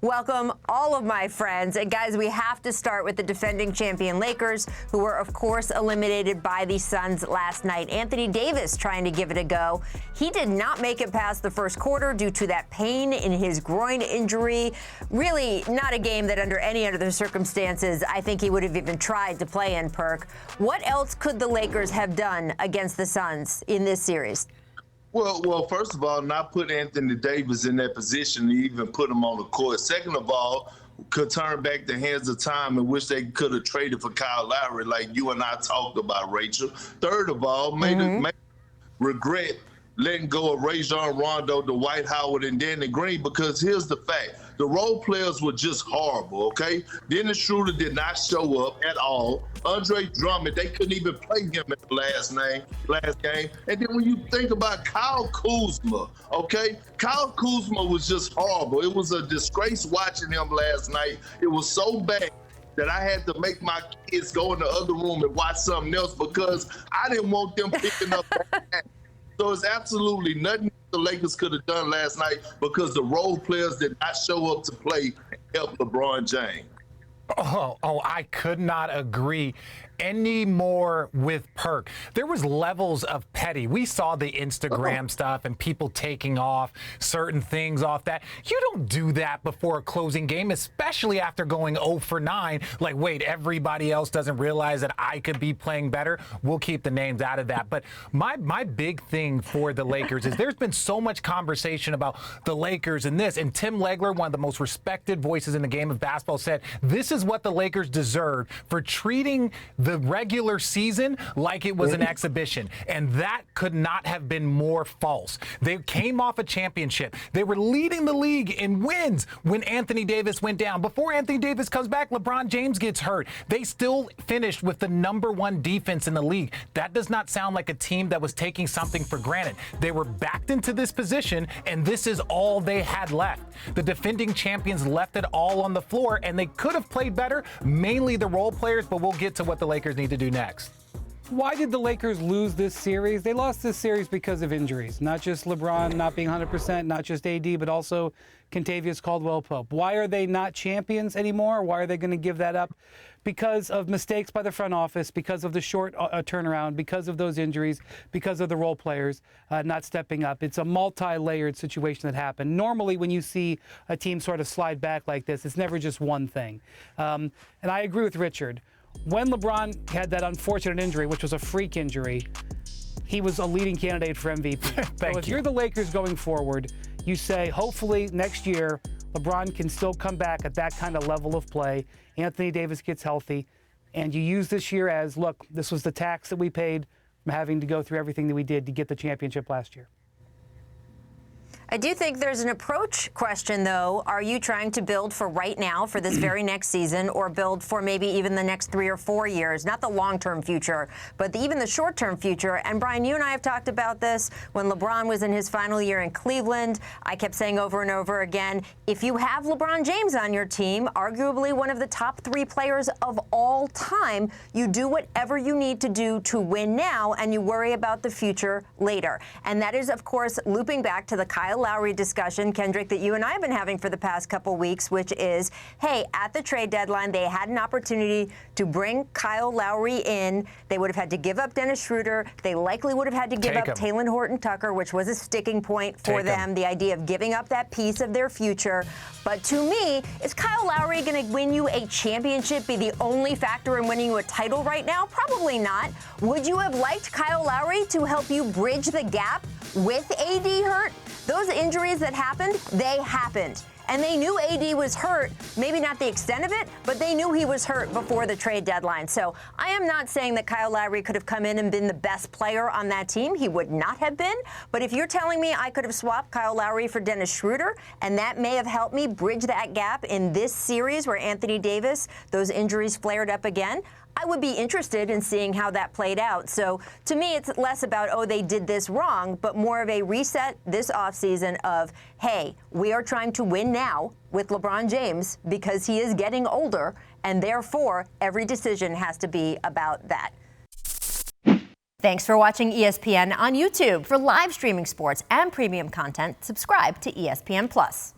Welcome, all of my friends. And guys, we have to start with the defending champion Lakers, who were, of course, eliminated by the Suns last night. Anthony Davis trying to give it a go. He did not make it past the first quarter due to that pain in his groin injury. Really not a game that under any other circumstances I think he would have even tried to play in, Perk. What else could the Lakers have done against the Suns in this series? Well, first of all, not put Anthony Davis in that position to even put him on the court. Second of all, could turn back the hands of time and wish they could have traded for Kyle Lowry like you and I talked about, Rachel. Third of all, made regret letting go of Rajon Rondo, Dwight Howard, and Danny Green, because here's the fact. The role players were just horrible, okay? Dennis Schroeder did not show up at all. Andre Drummond, they couldn't even play him in the last game. And then when you think about Kyle Kuzma, okay? Kyle Kuzma was just horrible. It was a disgrace watching him last night. It was so bad that I had to make my kids go in the other room and watch something else because I didn't want them picking up that. So it's absolutely nothing the Lakers could have done last night because the role players did not show up to play and help LeBron James. Oh, I could not agree any more with Perk. There was levels of petty. We saw the Instagram stuff and people taking off certain things off that. You don't do that before a closing game, especially after going 0 for 9. Like, wait, everybody else doesn't realize that I could be playing better. We'll keep the names out of that. But my big thing for the Lakers is there's been so much conversation about the Lakers and this. And Tim Legler, one of the most respected voices in the game of basketball, said this is what the Lakers deserved for treating the regular season like it was an exhibition. And that could not have been more false. They came off a championship. They were leading the league in wins when Anthony Davis went down. Before Anthony Davis comes back, LeBron James gets hurt. They still finished with the #1 defense in the league. That does not sound like a team that was taking something for granted. They were backed into this position, and this is all they had left. The defending champions left it all on the floor, and they could have played better, mainly the role players, but we'll get to what the Lakers need to do next. Why did the Lakers lose this series? They lost this series because of injuries, not just LeBron not being 100%, not just AD, but also Kentavious Caldwell-Pope. Why are they not champions anymore? Why are they going to give that up? Because of mistakes by the front office, because of the short turnaround, because of those injuries, because of the role players not stepping up. It's a multi-layered situation that happened. Normally, when you see a team sort of slide back like this, it's never just one thing. And I agree with Richard. When LeBron had that unfortunate injury, which was a freak injury, he was a leading candidate for MVP. So if you're the Lakers going forward, you say, hopefully next year, LeBron can still come back at that kind of level of play. Anthony Davis gets healthy. And you use this year as, look, this was the tax that we paid from having to go through everything that we did to get the championship last year. I do think there's an approach question, though. Are you trying to build for right now, for this very next season, or build for maybe even the next 3 or 4 years? Not the long-term future, but even the short-term future. And, Brian, you and I have talked about this when LeBron was in his final year in Cleveland. I kept saying over and over again, if you have LeBron James on your team, arguably one of the top 3 players of all time, you do whatever you need to do to win now, and you worry about the future later. And that is, of course, looping back to the Kyle Lowry discussion, Kendrick, that you and I have been having for the past couple weeks, which is, hey, at the trade deadline, they had an opportunity to bring Kyle Lowry in. They would have had to give up Dennis Schroeder. They likely would have had to give up Talen Horton-Tucker, which was a sticking point for them, the idea of giving up that piece of their future. But to me, is Kyle Lowry going to win you a championship, be the only factor in winning you a title right now? Probably not. Would you have liked Kyle Lowry to help you bridge the gap with AD hurt? Those injuries that happened, they happened. And they knew AD was hurt, maybe not the extent of it, but they knew he was hurt before the trade deadline. So I am not saying that Kyle Lowry could have come in and been the best player on that team. He would not have been. But if you're telling me I could have swapped Kyle Lowry for Dennis Schroeder, and that may have helped me bridge that gap in this series where Anthony Davis, those injuries flared up again, I would be interested in seeing how that played out. So to me, it's less about, oh, they did this wrong, but more of a reset this offseason of, hey, we are trying to win now with LeBron James because he is getting older, and therefore every decision has to be about that. Thanks for watching ESPN on YouTube. For live streaming sports and premium content, subscribe to ESPN+.